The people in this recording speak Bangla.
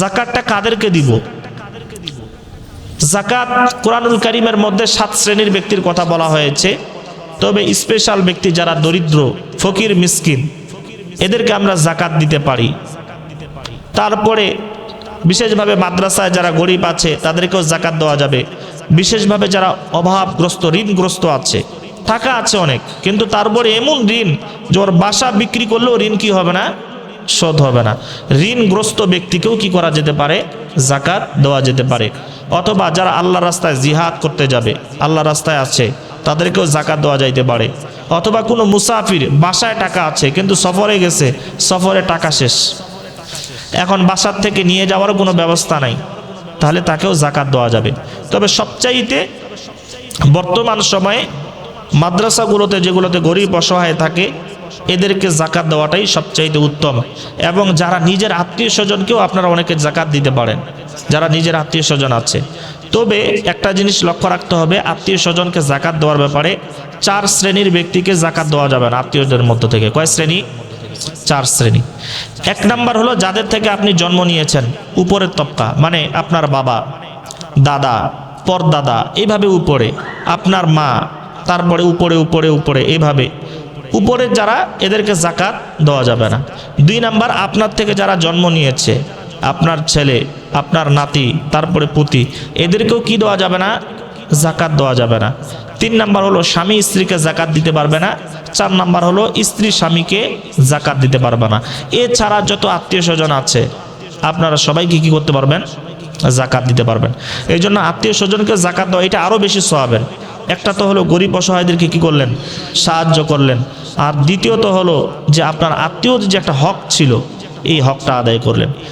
যাকাতটা কাদেরকে দিব? যাকাত কোরআনুল কারীমের মধ্যে 7 শ্রেণীর ব্যক্তির কথা বলা হয়েছে। তবে স্পেশাল ব্যক্তি যারা দরিদ্র, ফকির, মিসকিন, এদেরকে আমরা যাকাত দিতে পারি। তারপরে বিশেষভাবে মাদ্রাসায় যারা গরিব আছে তাদেরকেও যাকাত দেওয়া যাবে। বিশেষভাবে যারা অভাবগ্রস্ত, ঋণগ্রস্ত আছে, টাকা আছে অনেক, কিন্তু তারপরে এমন ঋণ যে ওর বাসা বিক্রি করলেও ঋণ কি হবে না, শোধ হবে না, ঋণগ্রস্ত ব্যক্তিকেও কি করা যেতে পারে, যাকাত দেওয়া যেতে পারে। অথবা যারা আল্লাহর রাস্তায় জিহাদ করতে যাবে, আল্লাহর রাস্তায় আছে, তাদেরকেও যাকাত দেওয়া যাইতে পারে। অথবা কোনো মুসাফির, বাসায় টাকা আছে কিন্তু সফরে গেছে, সফরে টাকা শেষ, এখন বাসার থেকে নিয়ে যাওয়ারও কোনো ব্যবস্থা নাই, তাহলে তাকেও যাকাত দেওয়া যাবে। তবে সবচাইতে বর্তমান সময়ে মাদ্রাসাগুলোতে, যেগুলোতে গরিব অসহায় থাকে, এদেরকে যাকাত দেওয়াটাই সবচাইতে উত্তম। এবং যারা নিজের আত্মীয় স্বজনকেও আপনারা অনেকে যাকাত দিতে পারেন, যারা নিজের আত্মীয় স্বজন আছে। তবে একটা জিনিস লক্ষ্য রাখতে হবে, আত্মীয় স্বজনকে যাকাত দেওয়ার ব্যাপারে 4 শ্রেণীর ব্যক্তিকে যাকাত দেওয়া যাবে না আত্মীয়দের মধ্য থেকে। কয় শ্রেণী? 4 শ্রেণী। 1 নাম্বার হলো যাদের থেকে আপনি জন্ম নিয়েছেন, উপরের তবকা, মানে আপনার বাবা, দাদা, পরদাদা, এইভাবে উপরে, আপনার মা, তারপরে উপরে উপরে উপরে, এইভাবে উপরের যারা, এদেরকে যাকাত দেওয়া যাবে না। 2 নাম্বার আপনার থেকে যারা জন্ম নিয়েছে, আপনার ছেলে, আপনার নাতি, তারপরে পুতি, এদেরকেও কি দেওয়া যাবে না, যাকাত দেওয়া যাবে না। 3 নাম্বার হলো স্বামী স্ত্রীকে যাকাত দিতে পারবে না। 4 নাম্বার হলো স্ত্রী স্বামীকে যাকাত দিতে পারবে না। এছাড়া যত আত্মীয় স্বজন আছে আপনারা সবাইকে কি করতে পারবেন, যাকাত দিতে পারবেন। এই জন্য আত্মীয় স্বজনকে যাকাত দেওয়া এটা আরও বেশি সওয়াবের। একটা তো হলো গরিব অসহায়দেরকে কি করলেন, সাহায্য করলেন। আর দ্বিতীয়ত হলো যে আপনার আত্মীয়র যে একটা হক ছিল, এই হকটা আদায় করলেন।